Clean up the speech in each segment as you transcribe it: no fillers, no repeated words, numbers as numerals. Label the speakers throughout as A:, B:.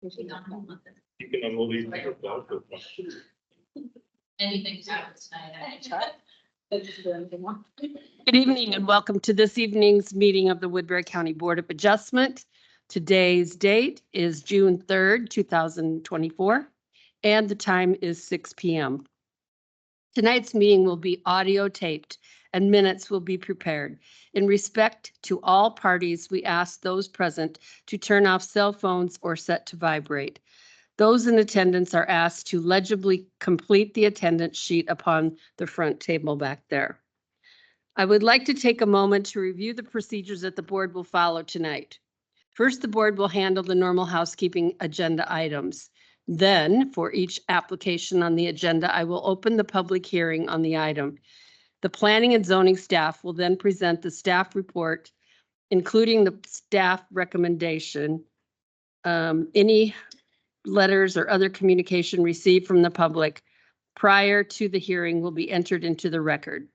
A: You
B: can unload these.
A: Anything to happen tonight.
C: Good evening and welcome to this evening's meeting of the Woodbury County Board of Adjustment. Today's date is June 3rd, 2024, and the time is 6 p.m. Tonight's meeting will be audio taped and minutes will be prepared. In respect to all parties, we ask those present to turn off cell phones or set to vibrate. Those in attendance are asked to legibly complete the attendance sheet upon the front table back there. I would like to take a moment to review the procedures that the board will follow tonight. First, the board will handle the normal housekeeping agenda items. Then, for each application on the agenda, I will open the public hearing on the item. The planning and zoning staff will then present the staff report, including the staff recommendation, any letters or other communication received from the public prior to the hearing will be entered into the record.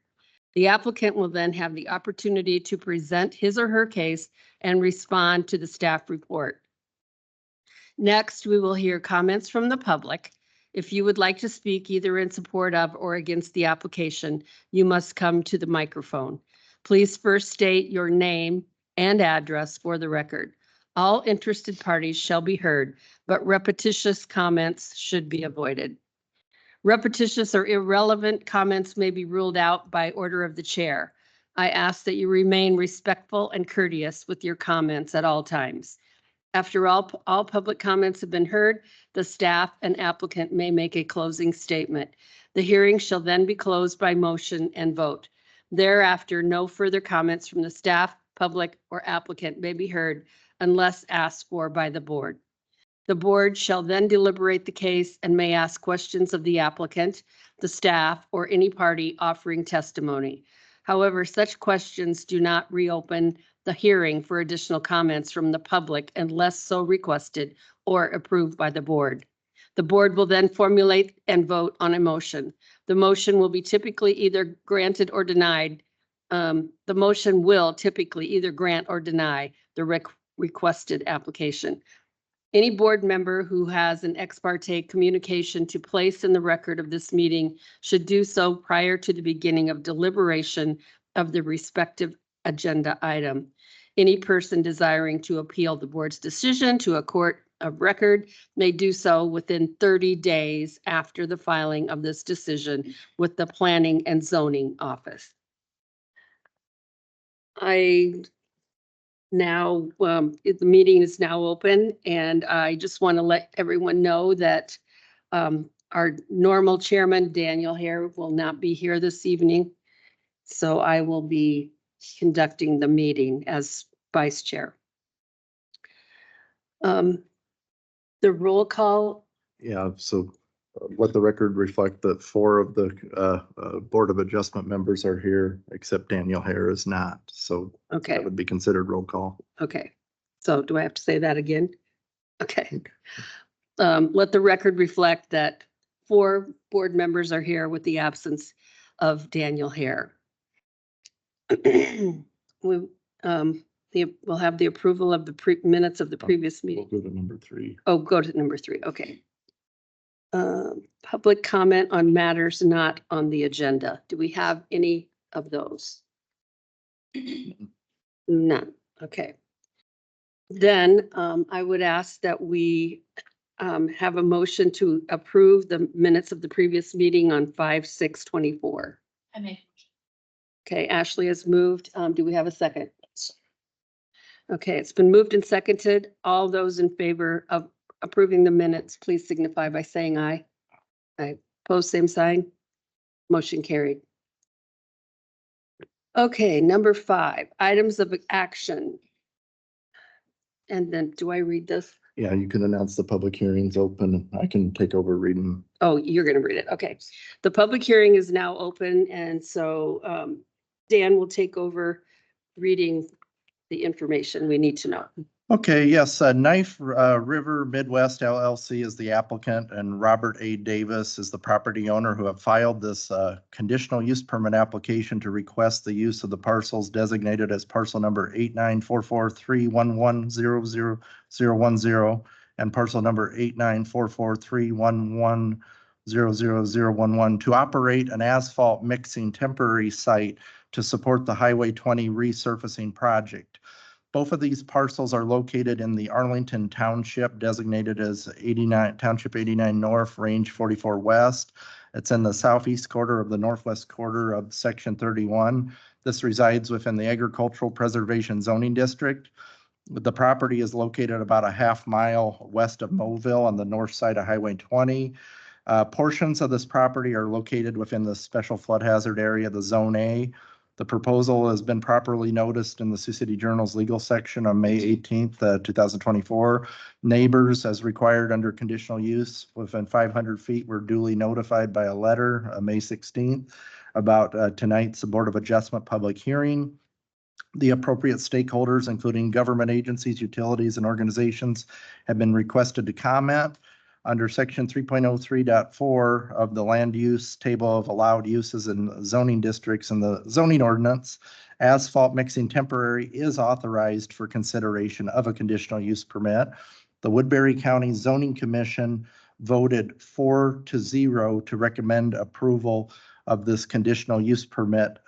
C: The applicant will then have the opportunity to present his or her case and respond to the staff report. Next, we will hear comments from the public. If you would like to speak either in support of or against the application, you must come to the microphone. Please first state your name and address for the record. All interested parties shall be heard, but repetitious comments should be avoided. Repetitious or irrelevant comments may be ruled out by order of the chair. I ask that you remain respectful and courteous with your comments at all times. After all public comments have been heard, the staff and applicant may make a closing statement. The hearing shall then be closed by motion and vote. Thereafter, no further comments from the staff, public, or applicant may be heard unless asked for by the board. The board shall then deliberate the case and may ask questions of the applicant, the staff, or any party offering testimony. However, such questions do not reopen the hearing for additional comments from the public unless so requested or approved by the board. The board will then formulate and vote on a motion. The motion will be typically either granted or denied. The motion will typically either grant or deny the requested application. Any board member who has an ex parte communication to place in the record of this meeting should do so prior to the beginning of deliberation of the respective agenda item. Any person desiring to appeal the board's decision to a court of record may do so within 30 days after the filing of this decision with the Planning and Zoning Office. The meeting is now open, and I just want to let everyone know that our normal chairman, Daniel Hare, will not be here this evening. So I will be conducting the meeting as vice chair. The roll call.
D: Yeah, so let the record reflect that 4 of the Board of Adjustment members are here, except Daniel Hare is not. So
C: Okay.
D: that would be considered roll call.
C: Okay. So do I have to say that again? Okay. Let the record reflect that 4 board members are here with the absence of Daniel Hare. We'll have the approval of the minutes of the previous
D: We'll
C: meeting.
D: go to number 3.
C: Oh, go to number 3. Okay. Public comment on matters not on the agenda. Do we have any of those? None. Okay. Then I would ask that we have a motion to approve the minutes of the previous meeting on 5/6/24.
A: I make.
C: Okay, Ashley has moved. Do we have a second? Okay, it's been moved and seconded. All those in favor of approving the minutes, please signify by saying aye. Aye. Opposed, same sign. Motion carried. Okay, number 5, items of action. And then do I read this?
D: Yeah, you can announce the public hearings open. I can take over reading.
C: Oh, you're going to read it. Okay. The public hearing is now open, and so Dan will take over reading the information we need to know.
D: Okay, yes, Knife River Midwest LLC is the applicant and Robert A. Davis is the property owner who have filed this conditional use permit application to request the use of the parcels designated as parcel number 894431100010 and parcel number 894431100011 to operate an asphalt mixing temporary site to support the Highway 20 resurfacing project. Both of these parcels are located in the Arlington Township, designated as 89, Township 89 North, Range 44 West. It's in the southeast quarter of the northwest quarter of Section 31. This resides within the Agricultural Preservation Zoning District. The property is located about a half-mile west of Mobile on the north side of Highway 20. Portions of this property are located within the special flood hazard area, the Zone A. The proposal has been properly noticed in the Sioux City Journal's legal section on May 18th, 2024. Neighbors, as required under conditional use within 500 feet, were duly notified by a letter May 16th about tonight's Board of Adjustment public hearing. The appropriate stakeholders, including government agencies, utilities, and organizations, have been requested to comment. Under section 3.03.4 of the land use table of allowed uses in zoning districts in the zoning ordinance, asphalt mixing temporary is authorized for consideration of a conditional use permit. The Woodbury County Zoning Commission voted 4-0 to recommend approval of this conditional use permit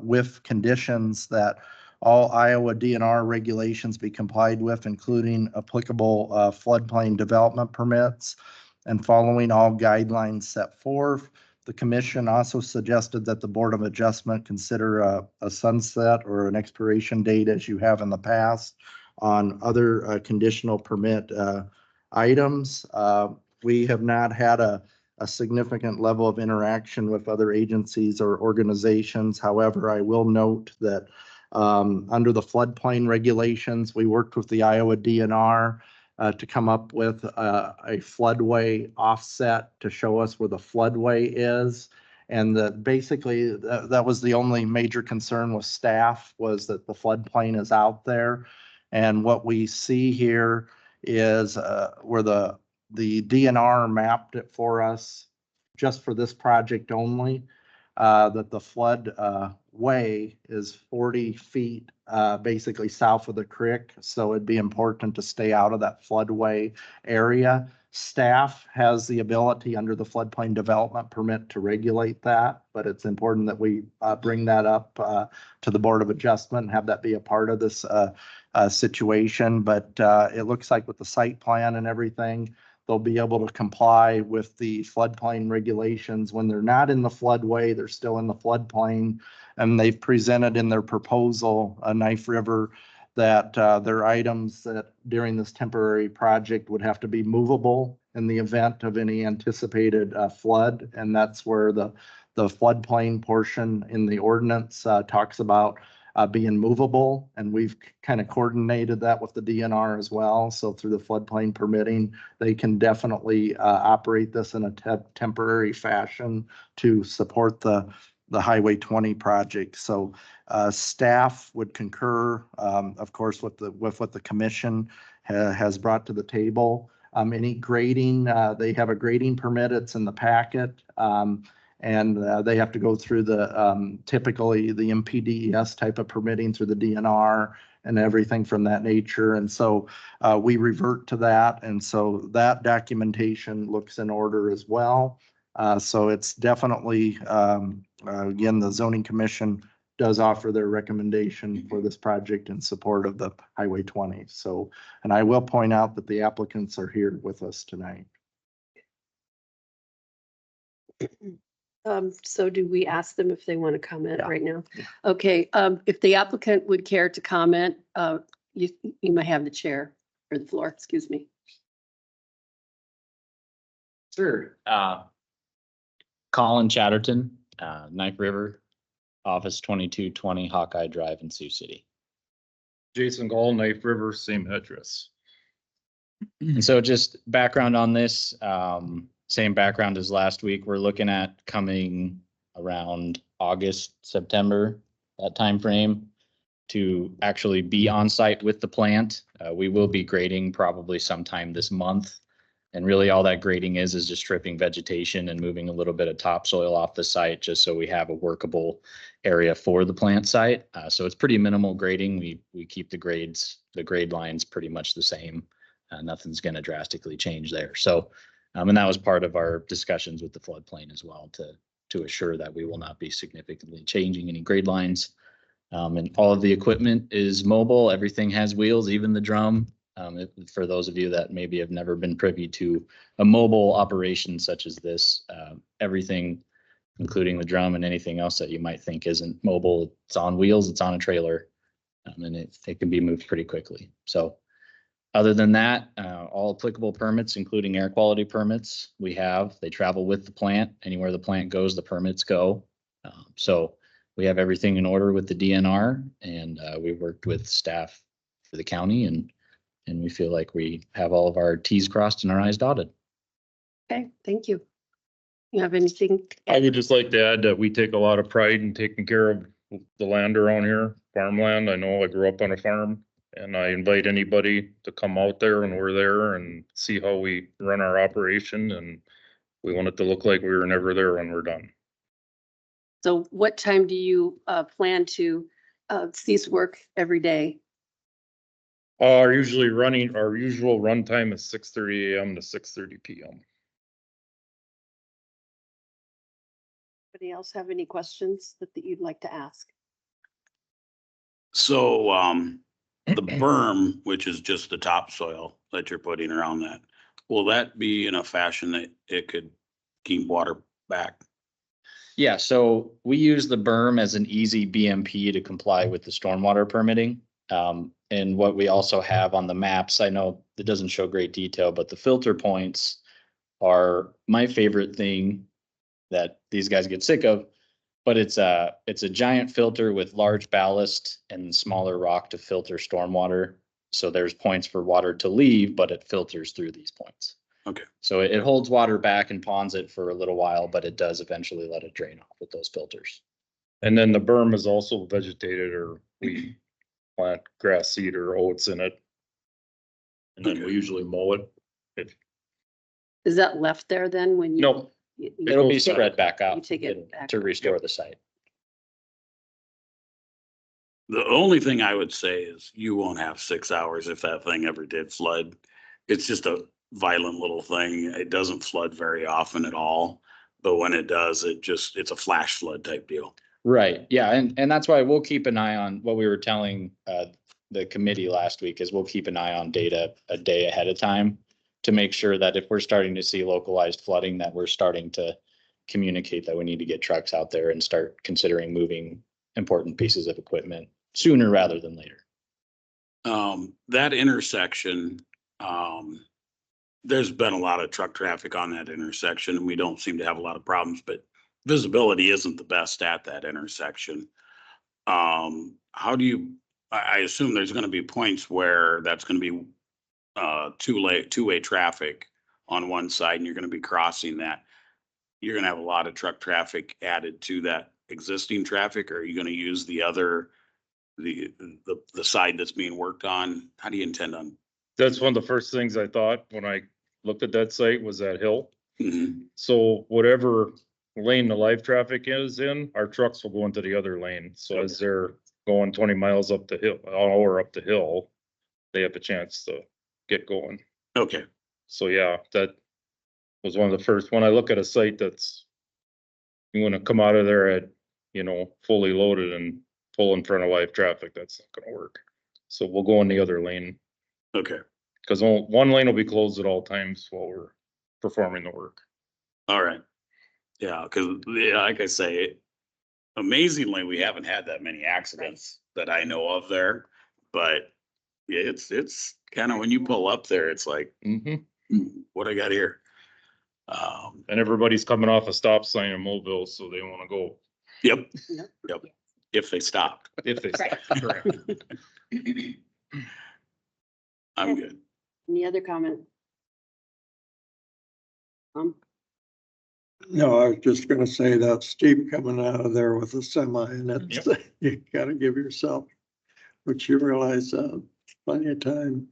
D: with conditions that all Iowa DNR regulations be complied with, including applicable floodplain development permits, and following all guidelines set forth. The commission also suggested that the Board of Adjustment consider a sunset or an expiration date, as you have in the past, on other conditional permit items. We have not had a significant level of interaction with other agencies or organizations. However, I will note that under the floodplain regulations, we worked with the Iowa DNR to come up with a floodway offset to show us where the floodway is. And that basically that was the only major concern with staff, was that the floodplain is out there. And what we see here is where the DNR mapped it for us just for this project only. That the flood way is 40 feet basically south of the creek. So it'd be important to stay out of that floodway area. Staff has the ability under the floodplain development permit to regulate that, but it's important that we bring that up to the Board of Adjustment and have that be a part of this situation. But it looks like with the site plan and everything, they'll be able to comply with the floodplain regulations. When they're not in the floodway, they're still in the floodplain. And they've presented in their proposal, Knife River, that their items that during this temporary project would have to be movable in the event of any anticipated flood. And that's where the floodplain portion in the ordinance talks about being movable, and we've kind of coordinated that with the DNR as well. So through the floodplain permitting, they can definitely operate this in a temporary fashion to support the Highway 20 project. So staff would concur, of course, with what the commission has brought to the table. Any grading, they have a grading permit. It's in the packet. And they have to go through the typically the MPDES type of permitting through the DNR and everything from that nature. And so we revert to that. And so that documentation looks in order as well. So it's definitely, again, the Zoning Commission does offer their recommendation for this project in support of the Highway 20. So, and I will point out that the applicants are here with us tonight.
C: So do we ask them if they want to comment
D: Yeah.
C: right now? Okay, if the applicant would care to comment, you might have the chair or the floor, excuse me.
E: Sure. Colin Chatterton, Knife River, Office 2220 Hawkeye Drive in Sioux City.
B: Jason Gall, Knife River, same address.
E: And so just background on this, same background as last week. We're looking at coming around August, September, that time frame, to actually be on site with the plant. We will be grading probably sometime this month. And really all that grading is just stripping vegetation and moving a little bit of topsoil off the site, just so we have a workable area for the plant site. So it's pretty minimal grading. We keep the grade lines pretty much the same. nothing's going to drastically change there. So, and that was part of our discussions with the floodplain as well to assure that we will not be significantly changing any grade lines. And all of the equipment is mobile. Everything has wheels, even the drum. For those of you that maybe have never been privy to a mobile operation such as this, everything, including the drum and anything else that you might think isn't mobile, it's on wheels, it's on a trailer, and it can be moved pretty quickly. So other than that, all applicable permits, including air quality permits, they travel with the plant. Anywhere the plant goes, the permits go. So we have everything in order with the DNR, and we worked with staff for the county, and we feel like we have all of our T's crossed and our I's dotted.
C: Okay, thank you. You have anything?
B: I would just like to add that we take a lot of pride in taking care of the land around here, farmland. I know I grew up on a farm, and I invite anybody to come out there when we're there and see how we run our operation, and we want it to look like we were never there when we're done.
C: So what time do you plan to cease work every day?
B: Our usual run time is 6:30 a.m. to 6:30 p.m.
C: Anybody else have any questions that you'd like to ask?
F: So, the berm, which is just the topsoil that you're putting around that, will that be in a fashion that it could keep water back?
E: Yeah, so we use the berm as an easy BMP to comply with the stormwater permitting. And what we also have on the maps, I know it doesn't show great detail, but the filter points are my favorite thing that these guys get sick of. But it's a giant filter with large ballast and smaller rock to filter stormwater. So there's points for water to leave, but it filters through these points.
F: Okay.
E: So it holds water back and ponds it for a little while, but it does eventually let it drain off with those filters.
B: And then the berm is also vegetated, or we plant grass seed or oats in it. And then we usually mow it.
C: Is that left there then when you?
B: No,
C: you-
E: It'll be
B: goes back.
E: spread back
C: You
E: out
C: take it back.
E: to restore the site.
F: The only thing I would say is you won't have 6 hours if that thing ever did flood. It's just a violent little thing. It doesn't flood very often at all. But when it does, it's a flash flood type deal.
E: Right, yeah, and that's why we'll keep an eye on what we were telling the committee last week is we'll keep an eye on data a day ahead of time to make sure that if we're starting to see localized flooding, that we're starting to communicate that we need to get trucks out there and start considering moving important pieces of equipment sooner rather than later.
F: That intersection, there's been a lot of truck traffic on that intersection and we don't seem to have a lot of problems, but visibility isn't the best at that intersection. How do you, I assume there's going to be points where that's going to be two-way traffic on one side and you're going to be crossing that. You're going to have a lot of truck traffic added to that existing traffic, or are you going to use the other, the side that's being worked on? How do you intend on?
B: that's one of the first things I thought when I looked at that site was that hill.
F: Mhm.
B: So whatever lane the live traffic is in, our trucks will go into the other lane. So as they're going 20 miles up the hill, or up the hill, they have a chance to get going.
F: Okay,
B: So yeah, that was one of the first, when I look at a site that's, you want to come out of there at, fully loaded and pull in front of live traffic, that's not gonna work. So we'll go in the other lane,
F: okay,
B: because one lane will be closed at all times while we're performing the work.
F: all right. Yeah, because like I say, amazingly, we haven't had that many accidents that I know of there. But yeah, it's kind of when you pull up there, it's like, what I got here?
B: And everybody's coming off a stop sign in Mobile, so they want to go
F: Yep,
C: Yep.
F: if they stopped.
B: if they stop. Correct.
F: I'm good.
C: Any other comment?
G: No, I was just gonna say that steep coming out of there with a semi and it's, you gotta give yourself, which you realize, plenty of time.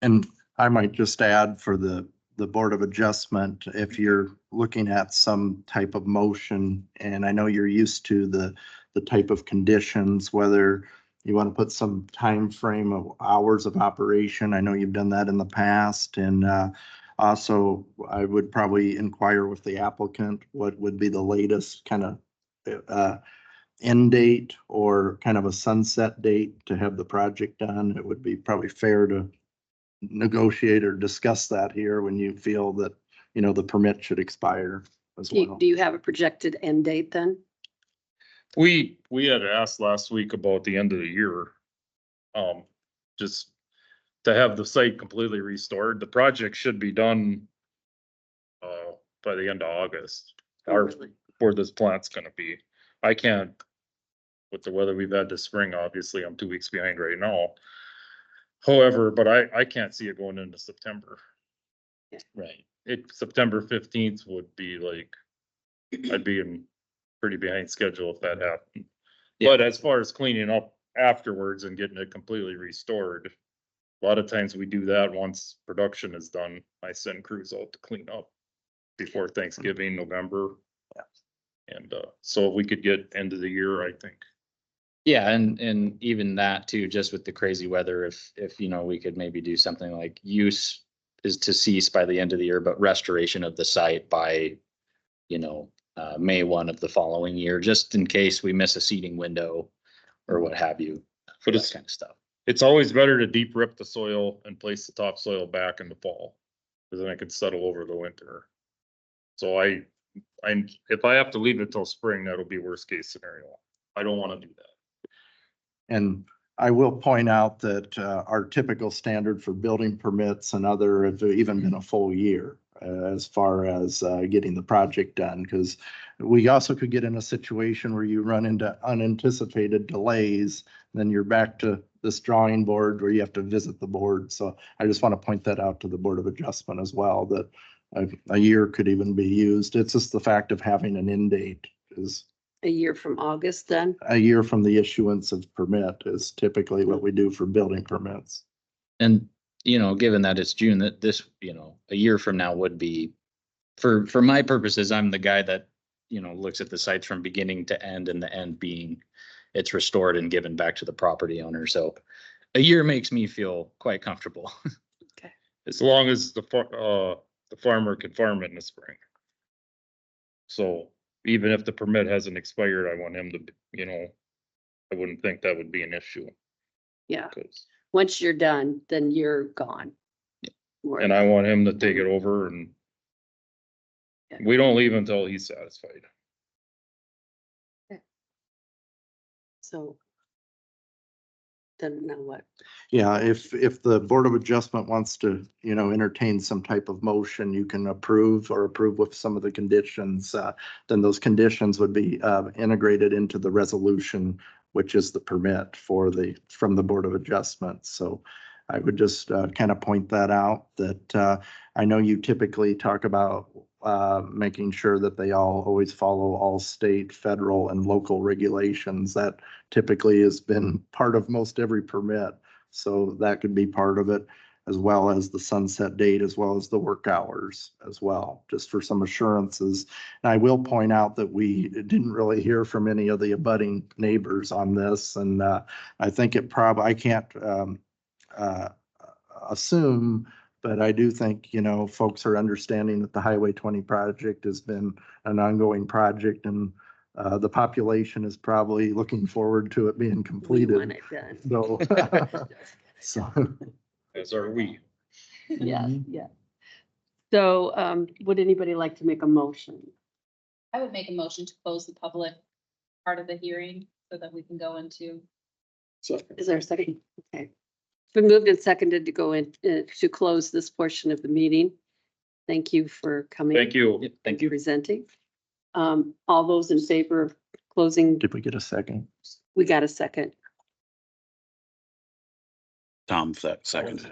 D: And I might just add for the Board of Adjustment, if you're looking at some type of motion, and I know you're used to the type of conditions, whether, you want to put some time frame of hours of operation. I know you've done that in the past. And also, I would probably inquire with the applicant, what would be the latest kind of end date or kind of a sunset date to have the project done. It would be probably fair to negotiate or discuss that here when you feel that, you know, the permit should expire as well.
C: Do you have a projected end date then?
B: We had asked last week about the end of the year. Just to have the site completely restored. The project should be done by the end of August. Or where this plant's gonna be. I can't, with the weather we've had this spring, obviously, I'm 2 weeks behind right now. However, but I can't see it going into September.
E: Right.
B: September 15th would be like, I'd be pretty behind schedule if that happened.
E: Yeah.
B: But as far as cleaning up afterwards and getting it completely restored, a lot of times we do that once production is done. I send crews out to clean up before Thanksgiving, November. And so if we could get end of the year, I think.
E: Yeah, and even that too, just with the crazy weather, if you know, we could maybe do something like use is to cease by the end of the year, but restoration of the site by, you know, May 1 of the following year, just in case we miss a seeding window or what have you. For
B: But
E: that
B: it's-
E: kind of stuff.
B: It's always better to deep rip the soil and place the topsoil back in the fall. Cause then it can settle over the winter. So if I have to leave it till spring, that'll be worst case scenario. I don't wanna do that.
D: And I will point out that our typical standard for building permits and other have even been a full year as far as getting the project done. Because we also could get in a situation where you run into unanticipated delays, then you're back to this drawing board where you have to visit the board. So I just want to point that out to the Board of Adjustment as well, that a year could even be used. It's just the fact of having an end date is
C: A year from August then?
D: a year from the issuance of permit is typically what we do for building permits.
E: And, you know, given that it's June, that this, you know, a year from now would be, for my purposes, I'm the guy that, you know, looks at the sites from beginning to end, and the end being it's restored and given back to the property owner. So a year makes me feel quite comfortable.
B: As long as the farmer can farm it in the spring. So even if the permit hasn't expired, I want him to, you know, I wouldn't think that would be an issue.
C: Yeah.
B: 'Cause-
C: Once you're done, then you're gone.
B: And I want him to take it over and
C: Yeah.
B: we don't leave until he's satisfied.
C: So. Then now what?
D: Yeah, if the Board of Adjustment wants to, you know, entertain some type of motion, you can approve with some of the conditions. Then those conditions would be integrated into the resolution, which is the permit from the Board of Adjustment. So I would just kind of point that out, that I know you typically talk about making sure that they always follow all state, federal, and local regulations. That typically has been part of most every permit. So that could be part of it, as well as the sunset date, as well as the work hours as well, just for some assurances. And I will point out that we didn't really hear from any of the abutting neighbors on this. And I think I can't assume, but I do think, you know, folks are understanding that the Highway 20 project has been an ongoing project, and the population is probably looking forward to it being
C: We
D: completed.
C: want it done.
D: So,
B: As are we.
C: Yeah, yeah. So would anybody like to make a motion?
A: I would make a motion to close the public part of the hearing so that we can go into.
G: So
C: Is there a second? Okay. It's been moved and seconded to go in, to close this portion of the meeting. Thank you for coming.
B: Thank you.
E: Yep, thank
C: and
E: you.
C: Presenting. All those in favor of closing,
D: did we get a second?
C: we got a second.
F: Tom, second.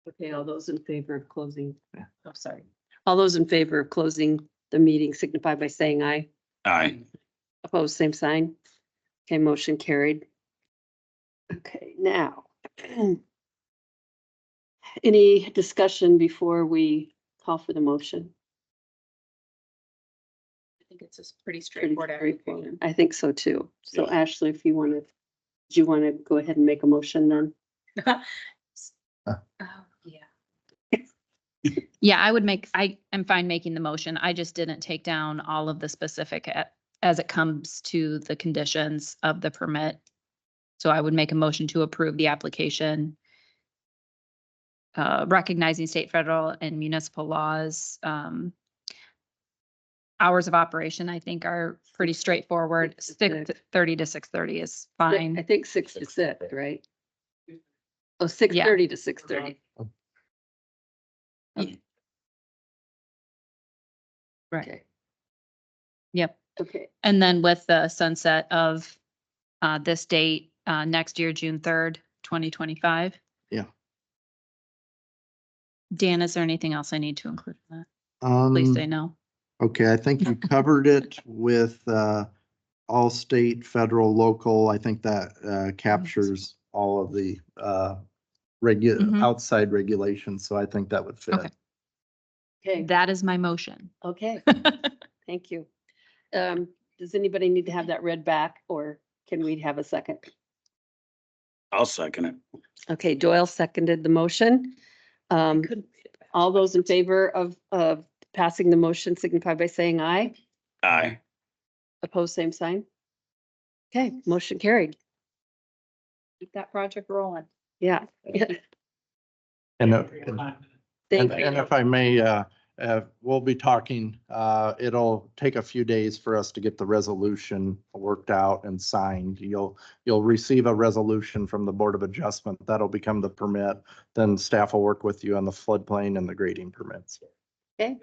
C: Okay, all those in favor of closing,
D: Yeah.
C: oh, sorry. All those in favor of closing the meeting signify by saying aye.
F: Aye.
C: Opposed, same sign. Okay, motion carried. Okay, now. Any discussion before we call for the motion?
A: think it's a pretty
C: Pretty
A: straightforward
C: straightforward.
A: application.
C: I think so too. So
F: Yeah.
C: Ashley, if you want to, do you want to go ahead and make a motion then?
A: Oh, yeah.
H: Yeah, I am fine making the motion. I just didn't take down all of the specific as it comes to the conditions of the permit. So I would make a motion to approve the application. Recognizing state, federal and municipal laws. Hours of operation, I think are pretty straightforward. 6:30 to 6:30 is
C: I
H: fine.
C: think 6 to 6, right? Oh, 6:30 to 6:30.
H: Right.
C: Okay.
H: Yep.
C: Okay.
H: And then with the sunset of this date, next year, June 3rd, 2025.
D: Yeah.
H: Dan, is there anything else I need to include in that? Please say no.
D: Okay, I think you covered it with all state, federal, local. I think that captures all of the
H: Mhm.
D: outside regulations, so I think that would fit.
H: Okay.
C: Okay.
H: That is my motion.
C: Okay. Thank you. Does anybody need to have that read back or can we have a second?
F: I'll second it.
C: Okay, Doyle seconded the motion. All those in favor of passing the motion signify by saying aye.
F: Aye.
C: Opposed, same sign. Okay, motion carried.
A: Keep that project rolling.
C: Yeah.
D: And
C: Thank
D: and
C: you.
D: if I may, we'll be talking, it'll take a few days for us to get the resolution worked out and signed. You'll receive a resolution from the Board of Adjustment. That'll become the permit. Then staff will work with you on the floodplain and the grading permits.
C: Okay,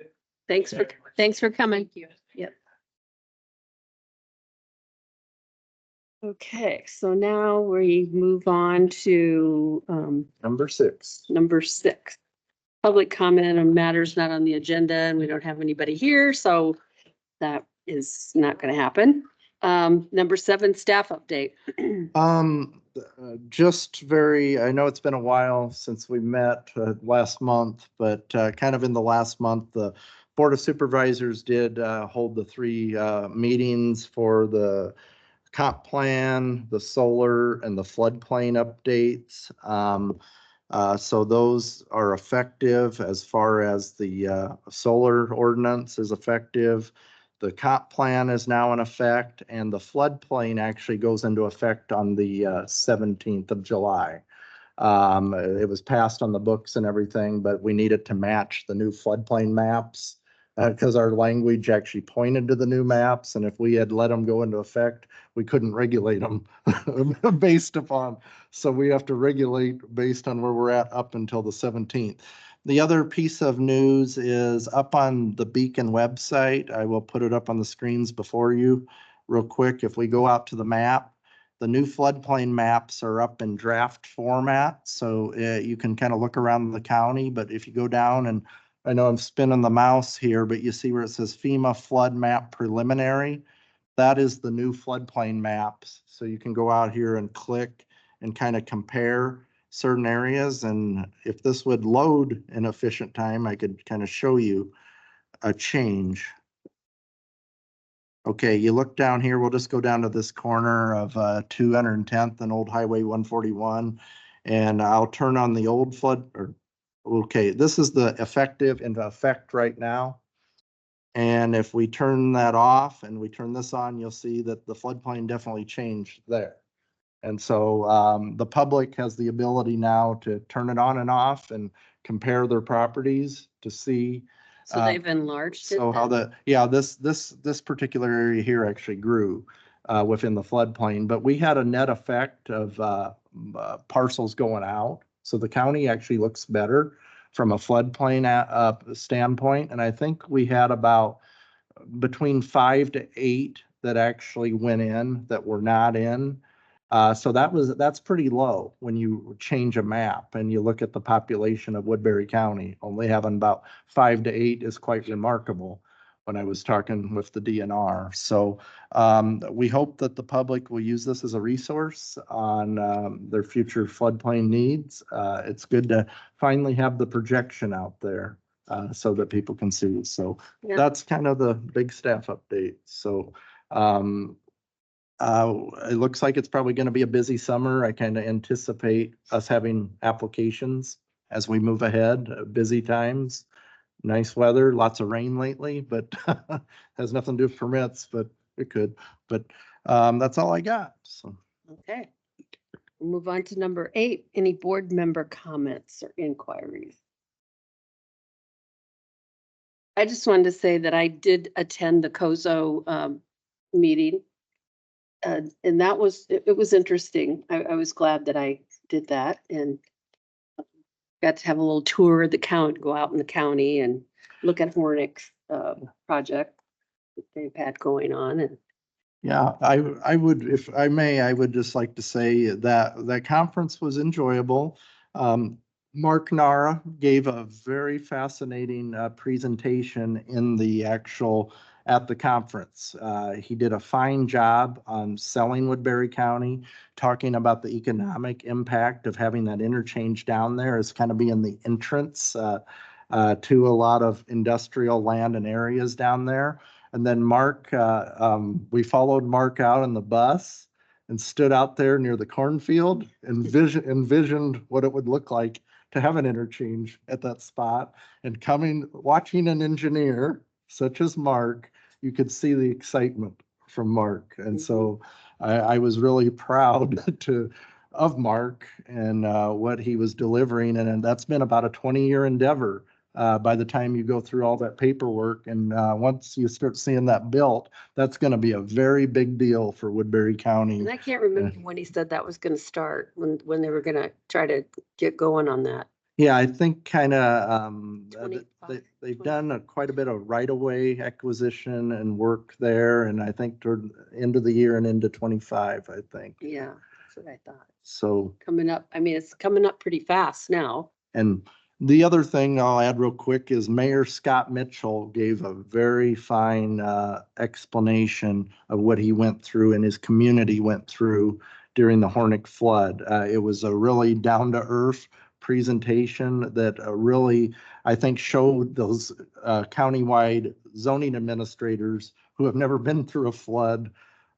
C: thanks for coming.
A: Thank you.
C: Yep. Okay, so now we move on to
D: Number 6.
C: number 6. Public comment on matters not on the agenda, and we don't have anybody here, so that is not going to happen. Number 7, staff update.
D: I know it's been a while since we met last month, but kind of in the last month, the Board of Supervisors did hold the 3 meetings for the comp plan, the solar and the floodplain updates. So those are effective as far as the solar ordinance is effective. The comp plan is now in effect and the floodplain actually goes into effect on the 17th of July. It was passed on the books and everything, but we needed to match the new floodplain maps because our language actually pointed to the new maps. And if we had let them go into effect, we couldn't regulate them based upon. So we have to regulate based on where we're at up until the 17th. The other piece of news is up on the Beacon website. I will put it up on the screens before you real quick. If we go out to the map, the new floodplain maps are up in draft format. So you can kind of look around the county, but if you go down and I know I'm spinning the mouse here, but you see where it says FEMA flood map preliminary. That is the new floodplain maps. So you can go out here and click and kind of compare certain areas. And if this would load in efficient time, I could kind of show you a change. Okay, you look down here, we'll just go down to this corner of 210th and Old Highway 141. And I'll turn on the old okay, this is the in effect right now. And if we turn that off and we turn this on, you'll see that the floodplain definitely changed there. And so the public has the ability now to turn it on and off and compare their properties to see.
C: So they've enlarged it.
D: So how this particular area here actually grew within the floodplain, but we had a net effect of parcels going out. So the county actually looks better from a floodplain standpoint. And I think we had about between 5 to 8 that actually went in that were not in. So that's pretty low when you change a map and you look at the population of Woodbury County. Only having about 5 to 8 is quite remarkable when I was talking with the DNR. So we hope that the public will use this as a resource on their future floodplain needs. It's good to finally have the projection out there. so that people can see. So
C: Yeah.
D: that's kind of the big staff update. So it looks like it's probably going to be a busy summer. I kind of anticipate us having applications as we move ahead, busy times. Nice weather, lots of rain lately, but has nothing to do with permits, but it could. But that's all I got. So
C: Okay. We'll move on to number 8. Any board member comments or inquiries? I just wanted to say that I did attend the COZO meeting. And that was, it was interesting. I was glad that I did that and got to have a little tour of the county, go out in the county and look at Hornick's project that they've had going on. And
D: yeah, I would, if I may, I would just like to say that that conference was enjoyable. Mark Nara gave a very fascinating presentation in the actual, at the conference. He did a fine job on selling Woodbury County, talking about the economic impact of having that interchange down there as kind of being the entrance to a lot of industrial land and areas down there. And then Mark, we followed Mark out in the bus and stood out there near the cornfield and envisioned what it would look like to have an interchange at that spot. And watching an engineer such as Mark, you could see the excitement from Mark. And so I was really proud of Mark and what he was delivering. And that's been about a 20-year endeavor. By the time you go through all that paperwork and once you start seeing that built, that's going to be a very big deal for Woodbury County.
C: I can't remember when he said that was going to start, when they were going to try to get going on that.
D: Yeah, I think kind of,
C: 25,
D: they've done quite a bit of right-of-way acquisition and work there. And I think toward the end of the year and into 25, I think.
C: Yeah, that's what I thought.
D: So,
C: Coming up, I mean, it's coming up pretty fast now.
D: and the other thing I'll add real quick is Mayor Scott Mitchell gave a very fine explanation of what he went through and his community went through during the Hornick flood. It was a really down-to-earth presentation that really, I think, showed those countywide zoning administrators who have never been through a flood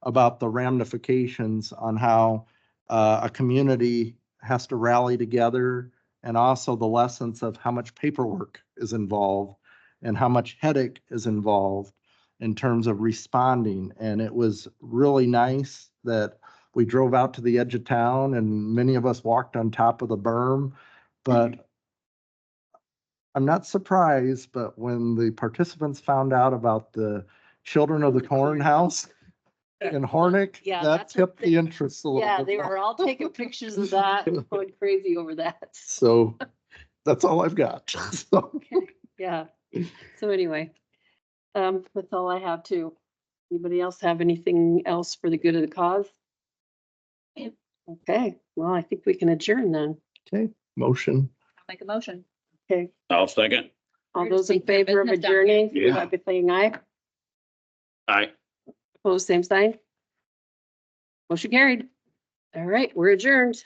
D: about the ramifications on how a community has to rally together, and also the lessons of how much paperwork is involved and how much headache is involved in terms of responding. And it was really nice that we drove out to the edge of town and many of us walked on top of the berm. But I'm not surprised, but when the participants found out about the Children of the Corn House in Hornick,
C: Yeah,
D: that
C: that's what
D: tipped the interest a little bit.
C: Yeah, they were all taking pictures of that and going crazy over that.
D: So that's all I've got. So,
C: Okay, yeah. So anyway, that's all I have too. Anybody else have anything else for the good of the cause?
A: Yeah.
C: Okay, well, I think we can adjourn then.
D: okay, motion.
A: I'll make a motion.
C: Okay,
F: I'll second.
C: all
A: We're just
C: those in
A: taking care of
C: favor of
A: business down here.
C: adjourning,
F: Yeah.
C: everything aye,
F: Aye.
C: opposed, same sign. Motion carried. All right, we're adjourned.